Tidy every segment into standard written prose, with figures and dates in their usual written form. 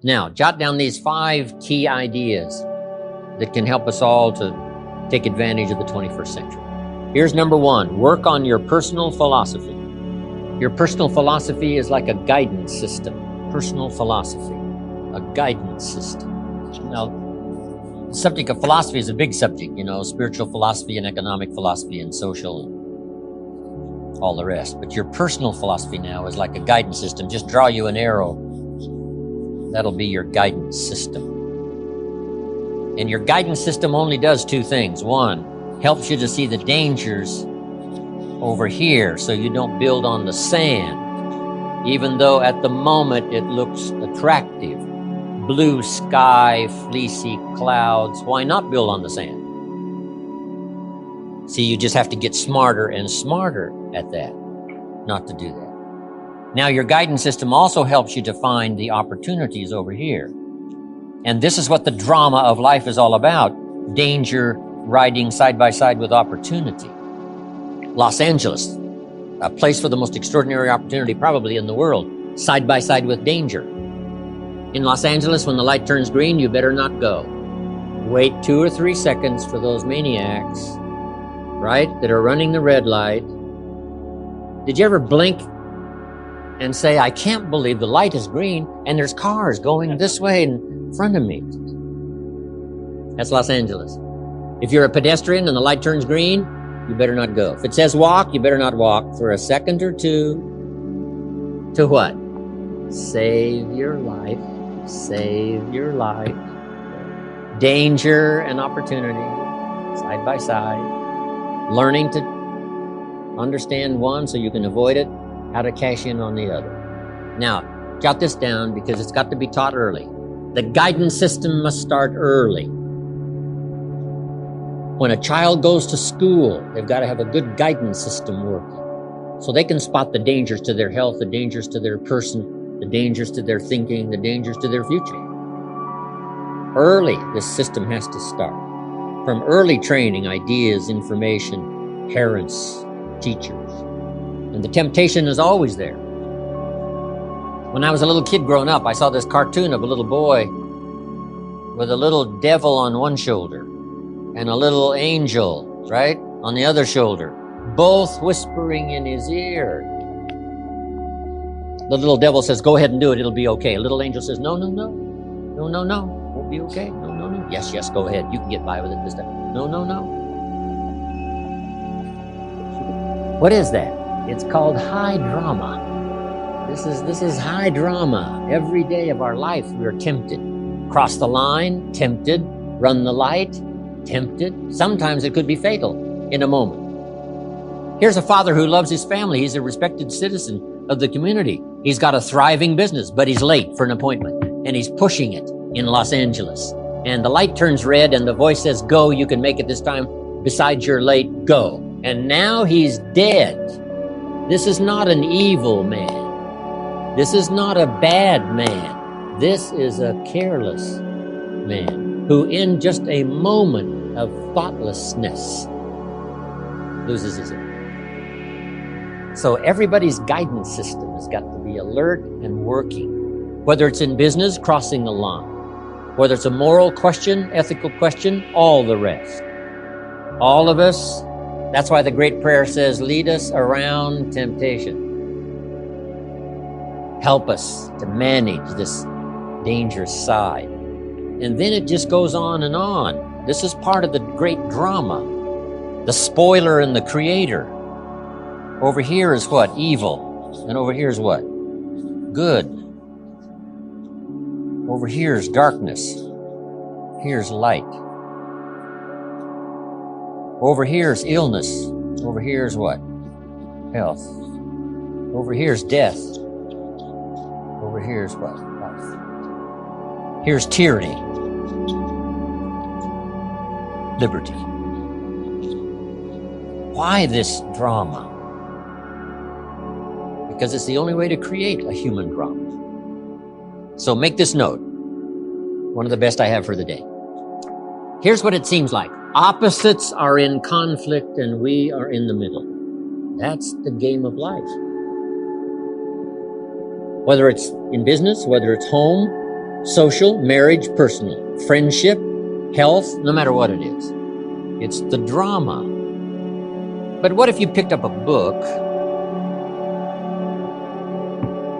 Now, jot down these 5 key ideas that can help us all to take advantage of the 21st century. Here's number 1, work on your personal philosophy. Your personal philosophy is like a guidance system. Personal philosophy, a guidance system. Now, the subject of philosophy is a big subject, spiritual philosophy and economic philosophy and social and all the rest. But your personal philosophy now is like a guidance system. Just draw you an arrow. That'll be your guidance system. And your guidance system only does 2 things. 1, helps you to see the dangers over here so you don't build on the sand, even though at the moment it looks attractive. Blue sky, fleecy clouds. Why not build on the sand? See, you just have to get smarter and smarter at that, not to do that. Now, your guidance system also helps you to find the opportunities over here. And this is what the drama of life is all about. Danger riding side by side with opportunity. Los Angeles, a place for the most extraordinary opportunity probably in the world, side by side with danger. In Los Angeles, when the light turns green, you better not go. Wait 2 or 3 seconds for those maniacs, right, that are running the red light. Did you ever blink and say, I can't believe the light is green and there's cars going this way in front of me? That's Los Angeles. If you're a pedestrian and the light turns green, you better not go. If it says walk, you better not walk for a second or 2. To what? Save your life. Save your life. Danger and opportunity, side by side. Learning to understand one so you can avoid it, how to cash in on the other. Now, jot this down because it's got to be taught early. The guidance system must start early. When a child goes to school, they've got to have a good guidance system working so they can spot the dangers to their health, the dangers to their person, the dangers to their thinking, the dangers to their future. Early, this system has to start. From early training, ideas, information, parents, teachers. And the temptation is always there. When I was a little kid growing up, I saw this cartoon of a little boy with a little devil on one shoulder and a little angel, right, on the other shoulder, both whispering in his ear. The little devil says, go ahead and do it, it'll be okay. A little angel says, no, no, no, no, no, no, won't be okay, no, no, no. Yes, yes, go ahead, you can get by with it this time. No, no, no. What is that? It's called high drama. This is high drama. Every day of our life, we are tempted. Cross the line, tempted. Run the light, tempted. Sometimes it could be fatal in a moment. Here's a father who loves his family. He's a respected citizen of the community. He's got a thriving business, but he's late for an appointment, and he's pushing it in Los Angeles. And the light turns red, and the voice says, go, you can make it this time. Besides, you're late, go. And now he's dead. This is not an evil man. This is not a bad man. This is a careless man who in just a moment of thoughtlessness loses his head. So everybody's guidance system has got to be alert and working. Whether it's in business, crossing the line. Whether it's a moral question, ethical question, all the rest. All of us, that's why the great prayer says, lead us around temptation. Help us to manage this dangerous side. And then it just goes on and on. This is part of the great drama. The spoiler and the creator. Over here is what? Evil. And over here is what? Good. Over here is darkness. Here's light. Over here is illness. Over here is what? Health. Over here is death. Over here is what? Life. Here's tyranny. Liberty. Why this drama? Because it's the only way to create a human drama. So make this note. One of the best I have for the day. Here's what it seems like. Opposites are in conflict and we are in the middle. That's the game of life. Whether it's in business, whether it's home, social, marriage, personal, friendship, health, no matter what it is. It's the drama. But what if you picked up a book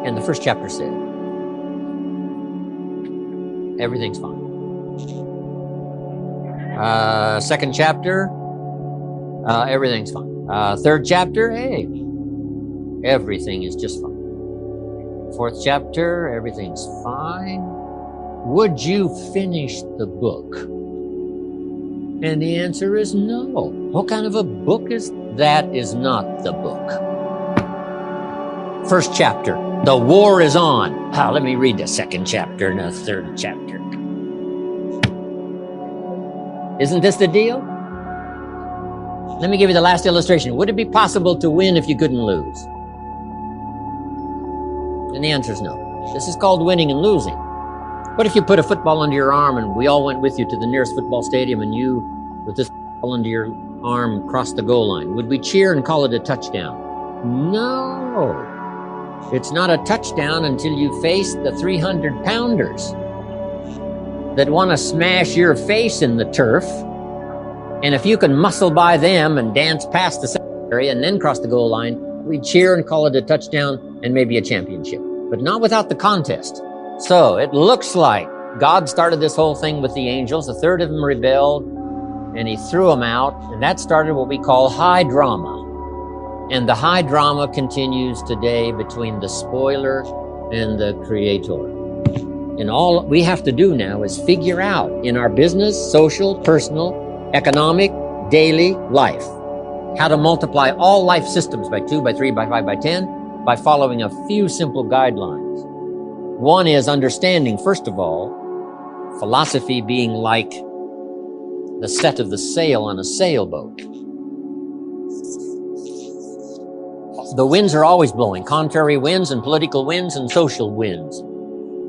and the first chapter said, everything's fine. Second chapter, everything's fine. Third chapter, hey, everything is just fine. Fourth chapter, everything's fine. Would you finish the book? And the answer is no. What kind of a book is that? Is not the book. First chapter, the war is on. Let me read the second chapter and the third chapter. Isn't this the deal? Let me give you the last illustration. Would it be possible to win if you couldn't lose? And the answer is no. This is called winning and losing. What if you put a football under your arm and we all went with you to the nearest football stadium and you, with this football under your arm, crossed the goal line? Would we cheer and call it a touchdown? No. It's not a touchdown until you face the 300-pounders that want to smash your face in the turf. And if you can muscle by them and dance past the secondary and then cross the goal line, we cheer and call it a touchdown and maybe a championship, but not without the contest. So it looks like God started this whole thing with the angels. A third of them rebelled and he threw them out. And that started what we call high drama. And the high drama continues today between the spoiler and the creator. And all we have to do now is figure out in our business, social, personal, economic, daily life, how to multiply all life systems by 2, by 3, by 5, by 10, by following a few simple guidelines. One is understanding, first of all, philosophy being like the set of the sail on a sailboat. The winds are always blowing, contrary winds and political winds and social winds,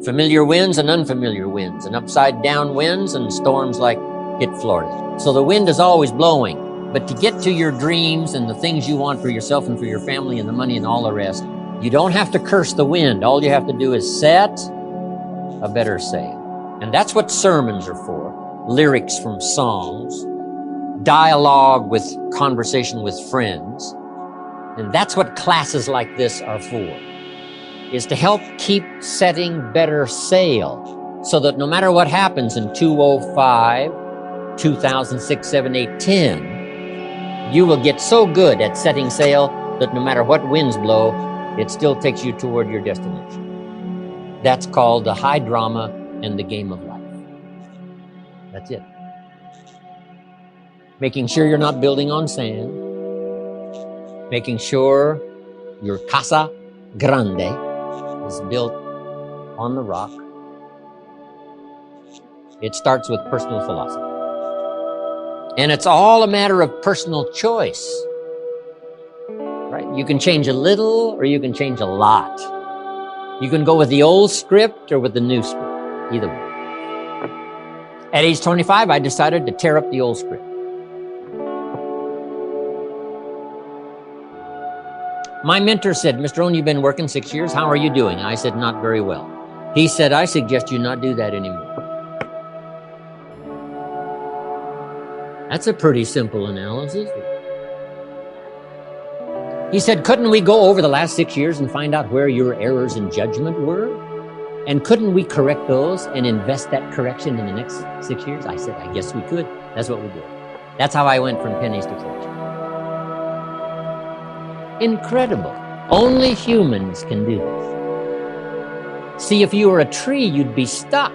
familiar winds and unfamiliar winds, and upside down winds and storms like hit Florida. So the wind is always blowing, but to get to your dreams and the things you want for yourself and for your family and the money and all the rest, you don't have to curse the wind. All you have to do is set a better sail. And that's what sermons are for. Lyrics from songs, dialogue with conversation with friends. And that's what classes like this are for, is to help keep setting better sail so that no matter what happens in 2005, 2006, 7, 8, 10, you will get so good at setting sail that no matter what winds blow, it still takes you toward your destination. That's called the high drama and the game of life. That's it. Making sure you're not building on sand. Making sure your casa grande is built on the rock. It starts with personal philosophy. And it's all a matter of personal choice. Right? You can change a little or you can change a lot. You can go with the old script or with the new script, either way. At age 25, I decided to tear up the old script. My mentor said, Mr. Owen, you've been working 6 years. How are you doing? I said, not very well. He said, I suggest you not do that anymore. That's a pretty simple analysis. He said, couldn't we go over the last 6 years and find out where your errors in judgment were? And couldn't we correct those and invest that correction in the next 6 years? I said, I guess we could. That's what we did. That's how I went from pennies to fortune. Incredible. Only humans can do this. See, if you were a tree, you'd be stuck.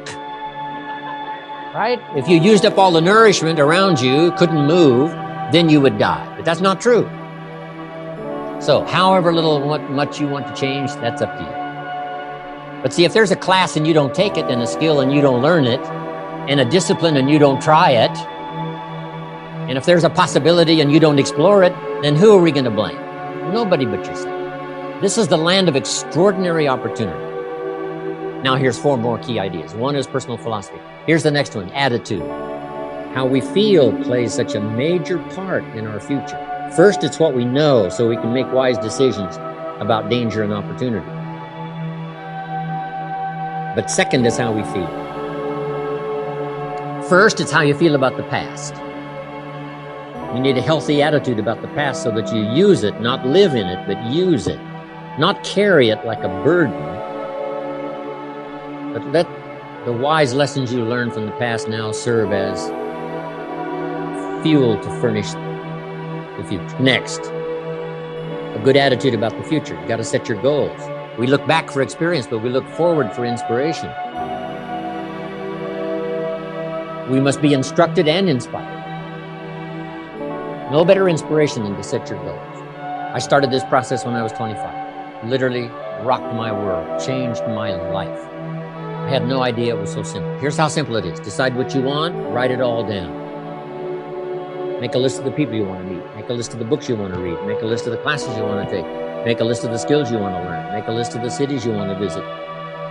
Right? If you used up all the nourishment around you, couldn't move, then you would die. But that's not true. So however little much you want to change, that's up to you. But see, if there's a class and you don't take it, and a skill and you don't learn it, and a discipline and you don't try it, and if there's a possibility and you don't explore it, then who are we going to blame? Nobody but yourself. This is the land of extraordinary opportunity. Now here's 4 more key ideas. One is personal philosophy. Here's the next one, attitude. How we feel plays such a major part in our future. First, it's what we know, so we can make wise decisions about danger and opportunity. But second is how we feel. First, it's how you feel about the past. You need a healthy attitude about the past so that you use it, not live in it, but use it. Not carry it like a burden, but let the wise lessons you learned from the past now serve as fuel to furnish the future. Next, a good attitude about the future. You got to set your goals. We look back for experience, but we look forward for inspiration. We must be instructed and inspired. No better inspiration than to set your goals. I started this process when I was 25. Literally rocked my world, changed my life. I had no idea it was so simple. Here's how simple it is. Decide what you want, write it all down. Make a list of the people you want to meet. Make a list of the books you want to read. Make a list of the classes you want to take. Make a list of the skills you want to learn. Make a list of the cities you want to visit.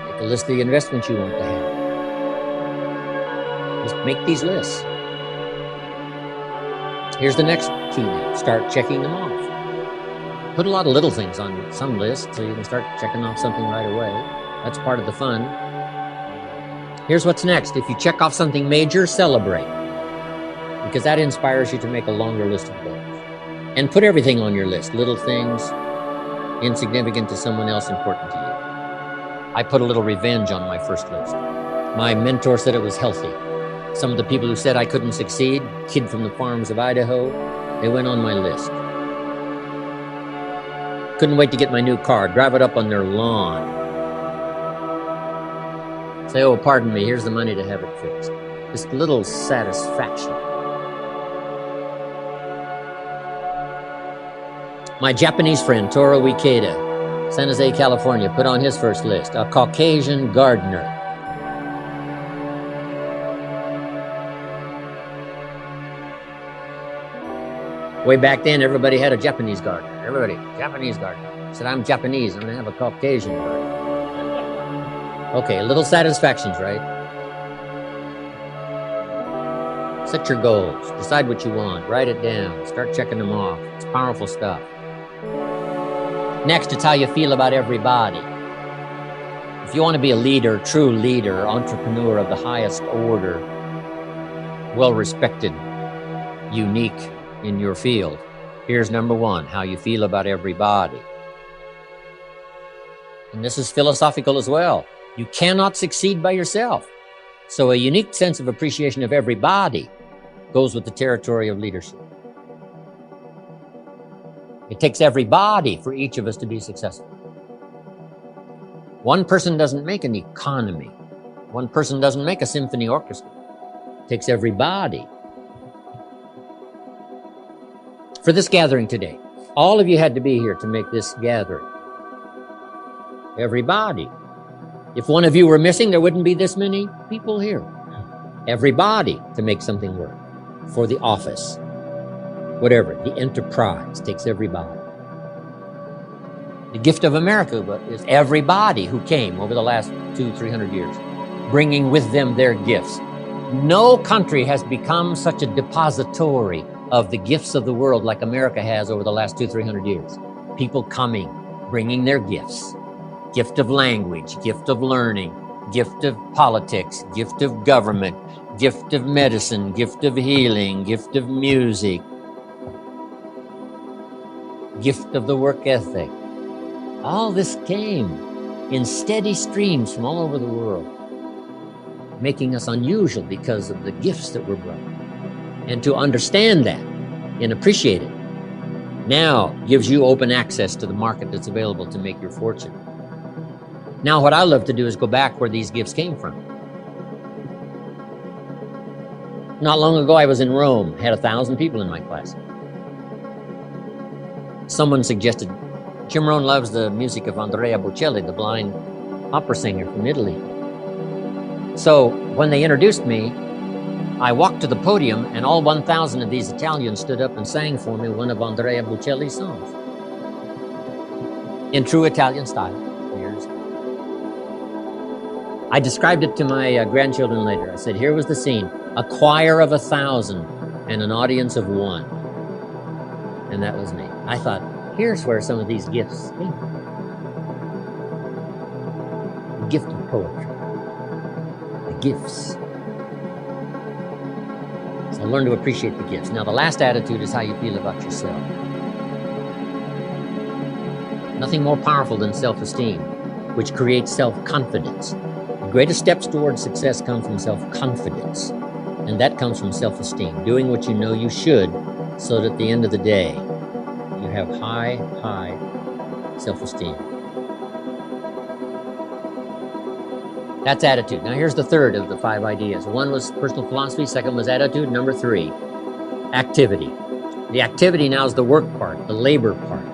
Make a list of the investments you want to have. Just make these lists. Here's the next key now. Start checking them off. Put a lot of little things on some list so you can start checking off something right away. That's part of the fun. Here's what's next. If you check off something major, celebrate, because that inspires you to make a longer list of goals. And put everything on your list. Little things, insignificant to someone else, important to you. I put a little revenge on my first list. My mentor said it was healthy. Some of the people who said I couldn't succeed, kid from the farms of Idaho, they went on my list. Couldn't wait to get my new car, drive it up on their lawn. Say, oh, pardon me, here's the money to have it fixed. Just little satisfaction. My Japanese friend, Toro Ikeda, San Jose, California, put on his first list, a Caucasian gardener. Way back then, everybody had a Japanese gardener. Everybody, Japanese gardener. I said, I'm Japanese, I'm gonna have a Caucasian gardener. Okay, little satisfactions, right? Set your goals, decide what you want, write it down, start checking them off. It's powerful stuff. Next, it's how you feel about everybody. If you want to be a leader, true leader, entrepreneur of the highest order, well-respected, unique in your field, here's number one, how you feel about everybody. And this is philosophical as well. You cannot succeed by yourself. So a unique sense of appreciation of everybody goes with the territory of leadership. It takes everybody for each of us to be successful. One person doesn't make an economy. One person doesn't make a symphony orchestra. It takes everybody. For this gathering today, all of you had to be here to make this gathering. Everybody. If one of you were missing, there wouldn't be this many people here. Everybody to make something work. For the office, whatever, the enterprise takes everybody. The gift of America is everybody who came over the last 200-300 years, bringing with them their gifts. No country has become such a depository of the gifts of the world like America has over the last 200-300 years. People coming, bringing their gifts. Gift of language, gift of learning, gift of politics, gift of government, gift of medicine, gift of healing, gift of music, gift of the work ethic. All this came in steady streams from all over the world, making us unusual because of the gifts that were brought. And to understand that and appreciate it now gives you open access to the market that's available to make your fortune. Now, what I love to do is go back where these gifts came from. Not long ago, I was in Rome, had 1,000 people in my class. Someone suggested, Jim Rohn loves the music of Andrea Bocelli, the blind opera singer from Italy. So when they introduced me, I walked to the podium and all 1,000 of these Italians stood up and sang for me one of Andrea Bocelli's songs. In true Italian style. I described it to my grandchildren later. I said, here was the scene, a choir of 1,000 and an audience of 1. And that was me. I thought, here's where some of these gifts came from. The gift of poetry. gifts. So learn to appreciate the gifts. Now, the last attitude is how you feel about yourself. Nothing more powerful than self-esteem, which creates self-confidence. The greatest steps towards success come from self-confidence, and that comes from self-esteem, doing what you know you should, so that at the end of the day, you have high self-esteem. That's attitude. Now here's the third of the 5 ideas. One was personal philosophy, second was attitude, number 3, activity. The activity now is the work part, the labor part.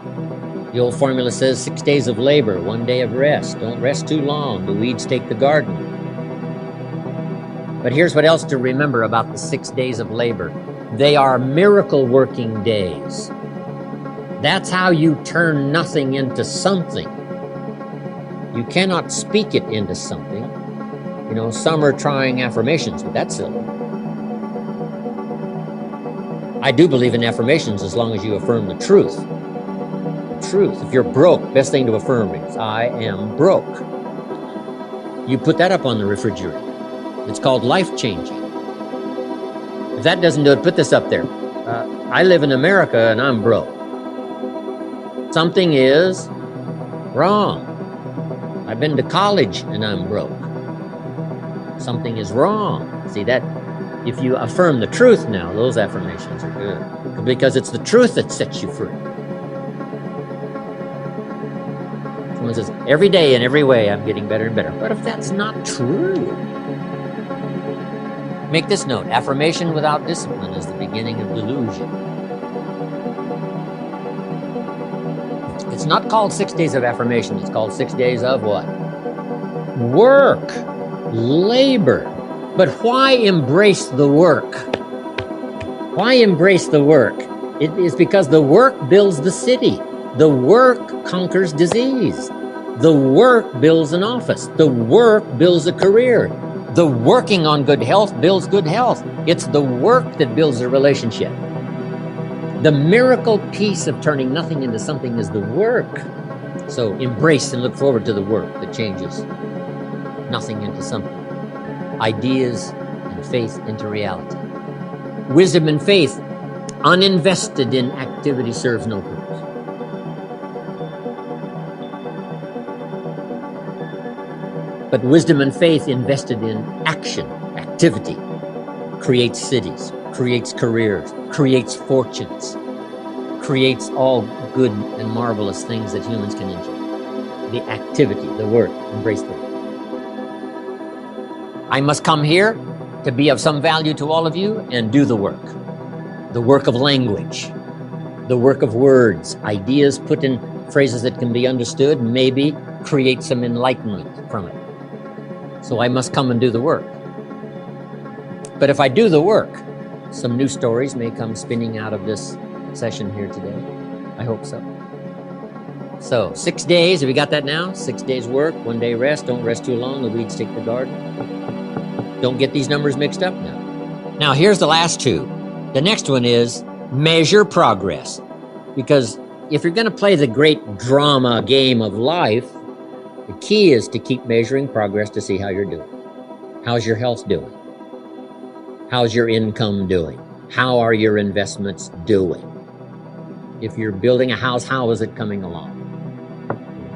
The old formula says 6 days of labor, 1 day of rest. Don't rest too long, the weeds take the garden. But here's what else to remember about the 6 days of labor. They are miracle working days. That's how you turn nothing into something. You cannot speak it into something. You know, some are trying affirmations, but that's silly. I do believe in affirmations as long as you affirm the truth. The truth. If you're broke, best thing to affirm is, I am broke. You put that up on the refrigerator. It's called life-changing. If that doesn't do it, put this up there. I live in America and I'm broke. Something is wrong. I've been to college and I'm broke. Something is wrong. See that? If you affirm the truth now, those affirmations are good. Because it's the truth that sets you free. Someone says, every day in every way I'm getting better and better. But if that's not true, make this note. Affirmation without discipline is the beginning of delusion. It's not called 6 days of affirmation. It's called 6 days of what? Work. Labor. But why embrace the work? Why embrace the work? It is because the work builds the city. The work conquers disease. The work builds an office. The work builds a career. The working on good health builds good health. It's the work that builds a relationship. The miracle piece of turning nothing into something is the work. So embrace and look forward to the work that changes nothing into something. Ideas and faith into reality. Wisdom and faith, uninvested in activity, serves no purpose. But wisdom and faith invested in action, activity, creates cities, creates careers, creates fortunes, creates all good and marvelous things that humans can enjoy. The activity, the work, embrace the work. I must come here to be of some value to all of you and do the work. The work of language, the work of words, ideas put in phrases that can be understood, maybe create some enlightenment from it. So I must come and do the work. But if I do the work, some new stories may come spinning out of this session here today. I hope so. So 6 days, have you got that now? 6 days work, 1 day rest. Don't rest too long, the weeds take the garden. Don't get these numbers mixed up now. Now here's the last 2. The next one is measure progress. Because if you're going to play the great drama game of life, the key is to keep measuring progress to see how you're doing. How's your health doing? How's your income doing? How are your investments doing? If you're building a house, how is it coming along?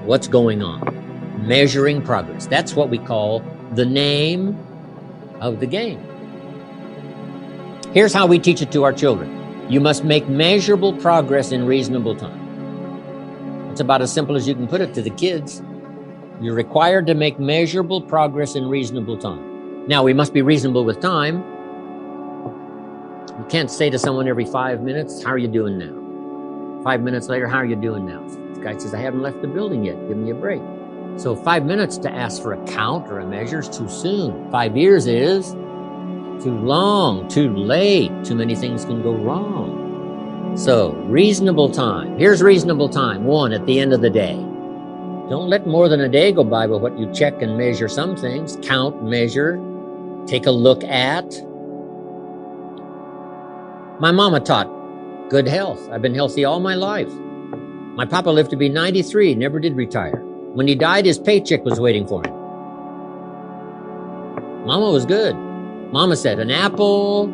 What's going on? Measuring progress. That's what we call the name of the game. Here's how we teach it to our children. You must make measurable progress in reasonable time. It's about as simple as you can put it to the kids. You're required to make measurable progress in reasonable time. Now, we must be reasonable with time. You can't say to someone every 5 minutes, how are you doing now? 5 minutes later, how are you doing now? This guy says, I haven't left the building yet. Give me a break. So 5 minutes to ask for a count or a measure is too soon. 5 years is too long, too late. Too many things can go wrong. So reasonable time. Here's reasonable time. 1, at the end of the day. Don't let more than a day go by with what you check and measure some things. Count, measure, take a look at. My mama taught good health. I've been healthy all my life. My papa lived to be 93, never did retire. When he died, his paycheck was waiting for him. Mama was good. Mama said an apple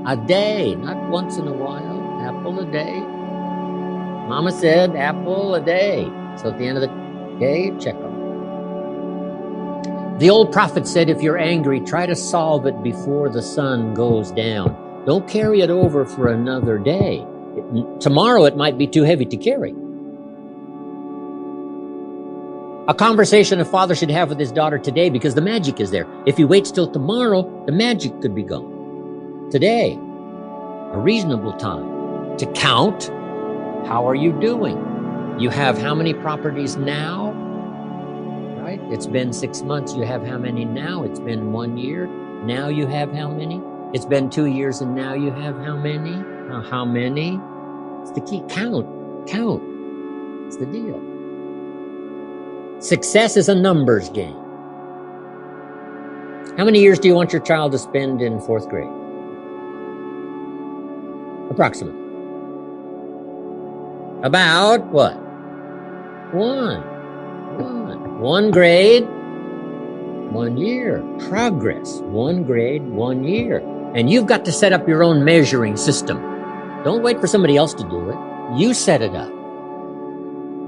a day, not once in a while, apple a day. Mama said apple a day. So at the end of the day, check on it. The old prophet said, if you're angry, try to solve it before the sun goes down. Don't carry it over for another day. Tomorrow it might be too heavy to carry. A conversation a father should have with his daughter today, because the magic is there. If he waits till tomorrow, the magic could be gone. Today, a reasonable time to count. How are you doing? You have how many properties now? Right? It's been 6 months. You have how many now? It's been 1 year. Now you have how many? It's been 2 years, and now you have how many? How many? It's the key. Count. It's the deal. Success is a numbers game. How many years do you want your child to spend in 4th grade? Approximately. About what? One grade, 1 year. Progress. 1 grade, 1 year. And you've got to set up your own measuring system. Don't wait for somebody else to do it. You set it up.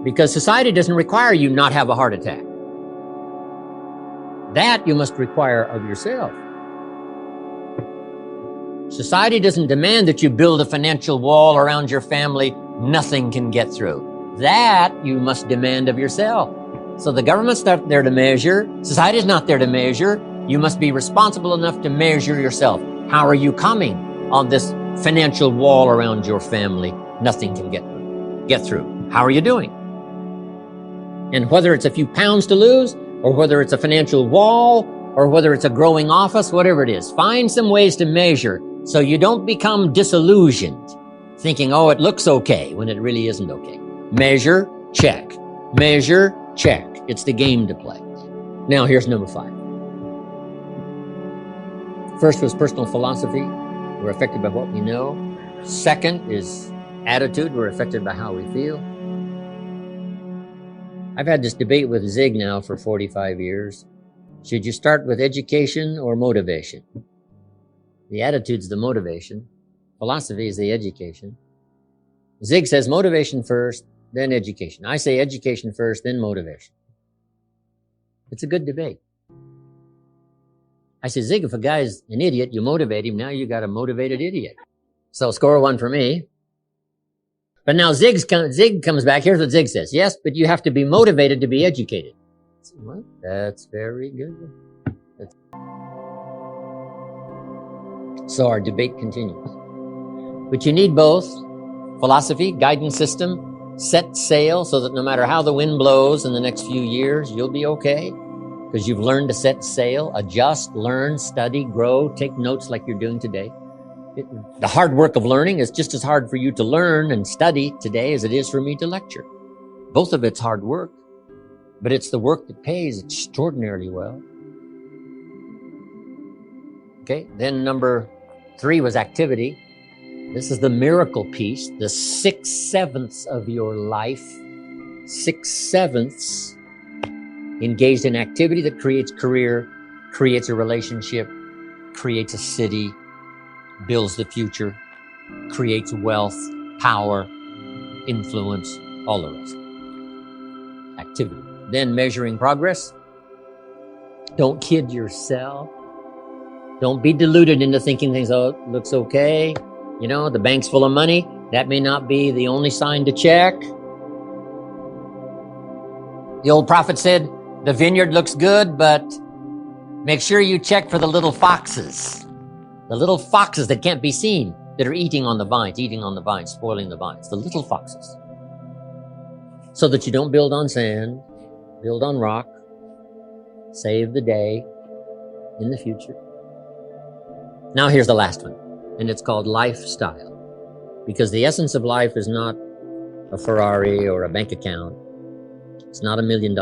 Because society doesn't require you not have a heart attack. That you must require of yourself. Society doesn't demand that you build a financial wall around your family nothing can get through. That you must demand of yourself. So the government's not there to measure. Society's not there to measure. You must be responsible enough to measure yourself. How are you coming on this financial wall around your family? Nothing can get through. How are you doing? And whether it's a few pounds to lose, or whether it's a financial wall, or whether it's a growing office, whatever it is, find some ways to measure so you don't become disillusioned, thinking, oh, it looks okay, when it really isn't okay. Measure, check. Measure, check. It's the game to play. Now, here's number 5. First was personal philosophy. We're affected by what we know. Second is attitude. We're affected by how we feel. I've had this debate with Zig now for 45 years. Should you start with education or motivation? The attitude's the motivation. Philosophy is the education. Zig says motivation first, then education. I say education first, then motivation. It's a good debate. I say, Zig, if a guy's an idiot, you motivate him. Now you got a motivated idiot. So score 1 for me. But now Zig comes back. Here's what Zig says. Yes, but you have to be motivated to be educated. Well, that's very good. So our debate continues. But you need both. Philosophy, guidance system, set sail so that no matter how the wind blows in the next few years, you'll be okay. Because you've learned to set sail, adjust, learn, study, grow, take notes like you're doing today. The hard work of learning is just as hard for you to learn and study today as it is for me to lecture. Both of it's hard work, but it's the work that pays extraordinarily well. Okay, then number 3 was activity. This is the miracle piece, the 6/7 of your life. 6/7 engaged in activity that creates career, creates a relationship, creates a city, builds the future, creates wealth, power, influence, all the rest. Activity. Then measuring progress. Don't kid yourself. Don't be deluded into thinking things, oh, it looks okay. You know, the bank's full of money. That may not be the only sign to check. The old prophet said, the vineyard looks good, but make sure you check for the little foxes. The little foxes that can't be seen, that are eating on the vines, spoiling the vines. The little foxes. So that you don't build on sand, build on rock, save the day in the future. Now here's the last one, and it's called lifestyle. Because the essence of life is not a Ferrari or a bank account. It's not $1 million.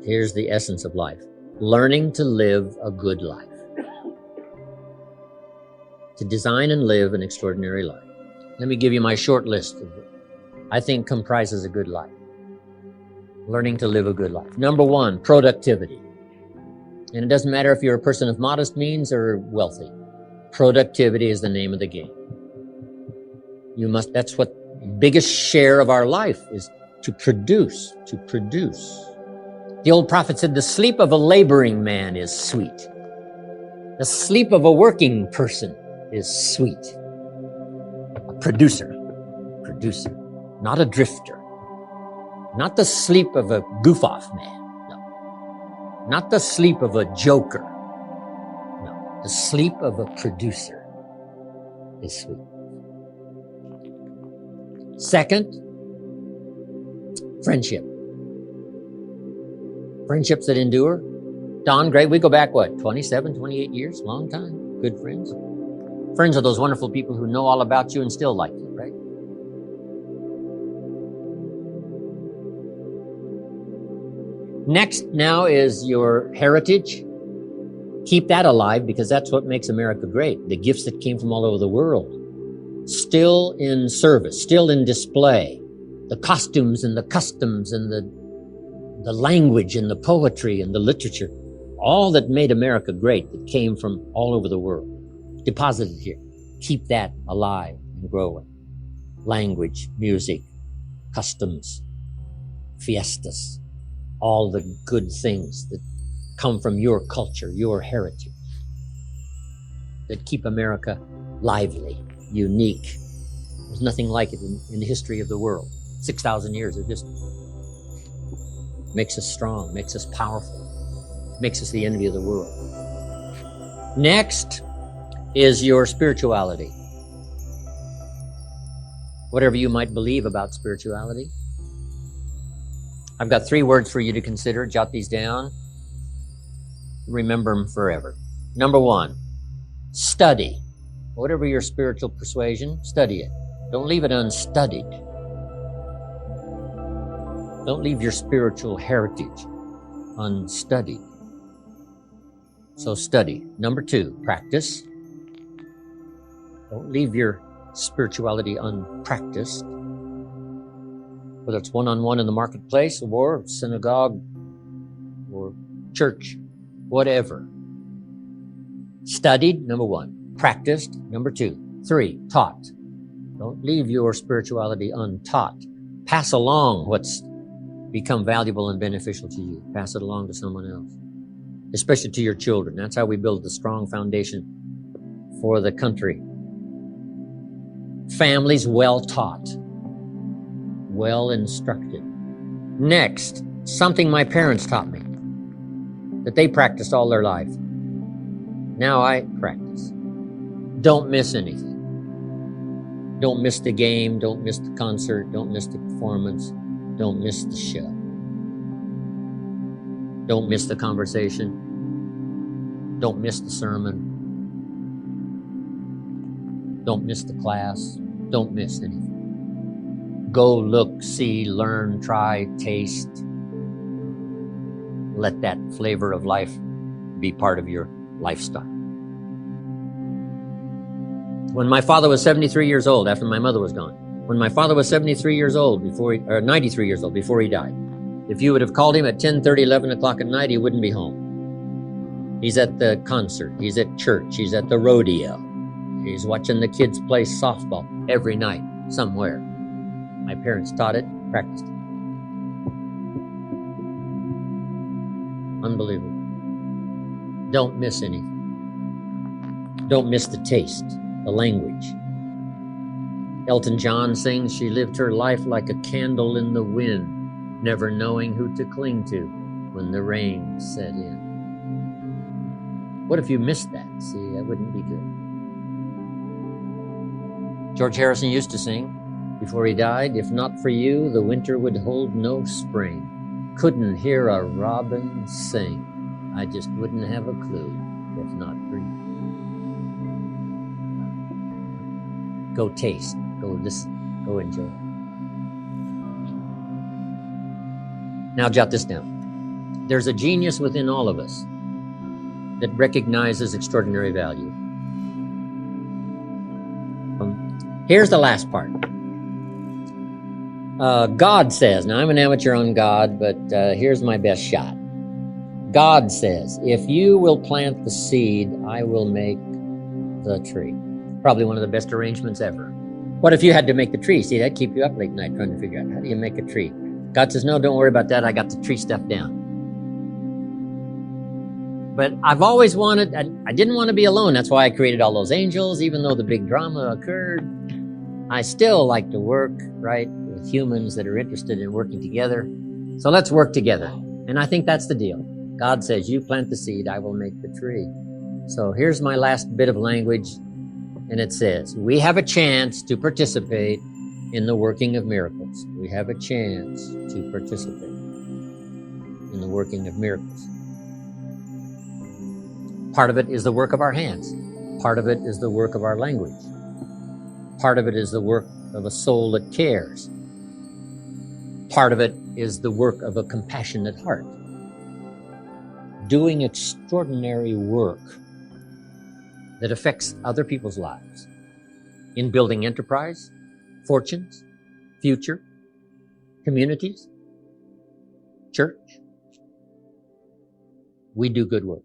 Here's the essence of life. Learning to live a good life. To design and live an extraordinary life. Let me give you my short list of what I think comprises a good life. Learning to live a good life. Number 1, productivity. And it doesn't matter if you're a person of modest means or wealthy. Productivity is the name of the game. That's what biggest share of our life is, to produce. The old prophet said, the sleep of a laboring man is sweet. The sleep of a working person is sweet. A producer, not a drifter. Not the sleep of a goof-off man, no. Not the sleep of a joker, no. The sleep of a producer is sweet. Second, friendship. Friendships that endure. Don, great, we go back, 27, 28 years? Long time. Good friends. Friends are those wonderful people who know all about you and still like you, right? Next now is your heritage. Keep that alive, because that's what makes America great. The gifts that came from all over the world. Still in service, still in display. The costumes and the customs and the language and the poetry and the literature. All that made America great, that came from all over the world. Deposited here. Keep that alive and growing. Language, music, customs, fiestas. All the good things that come from your culture, your heritage, that keep America lively, unique. There's nothing like it in the history of the world. 6,000 years of history. Makes us strong, makes us powerful, makes us the envy of the world. Next is your spirituality. Whatever you might believe about spirituality. I've got 3 words for you to consider. Jot these down. Remember them forever. Number 1, study. Whatever your spiritual persuasion, study it. Don't leave it unstudied. Don't leave your spiritual heritage unstudied. So study. Number 2, practice. Don't leave your spirituality unpracticed. Whether it's one-on-one in the marketplace or synagogue or church, whatever. Studied, number 1. Practiced, number 2. 3, taught. Don't leave your spirituality untaught. Pass along what's become valuable and beneficial to you. Pass it along to someone else, especially to your children. That's how we build the strong foundation for the country. Families well taught, well instructed. Next, something my parents taught me that they practiced all their life. Now I practice. Don't miss anything. Don't miss the game. Don't miss the concert. Don't miss the performance. Don't miss the show. Don't miss the conversation. Don't miss the sermon. Don't miss the class. Don't miss anything. Go look, see, learn, try, taste. Let that flavor of life be part of your lifestyle. When my father was 73 years old, after my mother was gone, when my father was 93 years old, 93 years old before he died, if you would have called him at 10:30, 11 o'clock at night, he wouldn't be home. He's at the concert. He's at church. He's at the rodeo. He's watching the kids play softball every night somewhere. My parents taught it, practiced it. Unbelievable. Don't miss anything. Don't miss the taste, the language. Elton John sings, she lived her life like a candle in the wind, never knowing who to cling to when the rain set in. What if you missed that? See, that wouldn't be good. George Harrison used to sing before he died, if not for you, the winter would hold no spring. Couldn't hear a robin sing. I just wouldn't have a clue if not for you. Go taste, go listen, go enjoy. Now jot this down. There's a genius within all of us that recognizes extraordinary value. Here's the last part. God says, now I'm an amateur on God, but here's my best shot. God says, if you will plant the seed, I will make the tree. Probably one of the best arrangements ever. What if you had to make the tree? See, that'd keep you up late night trying to figure out, how do you make a tree? God says, no, don't worry about that. I got the tree stuff down. But I've always wanted, I didn't want to be alone. That's why I created all those angels. Even though the big drama occurred, I still like to work, right, with humans that are interested in working together. So let's work together. And I think that's the deal. God says, you plant the seed, I will make the tree. So here's my last bit of language. And it says, we have a chance to participate in the working of miracles. We have a chance to participate in the working of miracles. Part of it is the work of our hands. Part of it is the work of our language. Part of it is the work of a soul that cares. Part of it is the work of a compassionate heart. Doing extraordinary work that affects other people's lives in building enterprise, fortunes, future, communities, church. We do good work.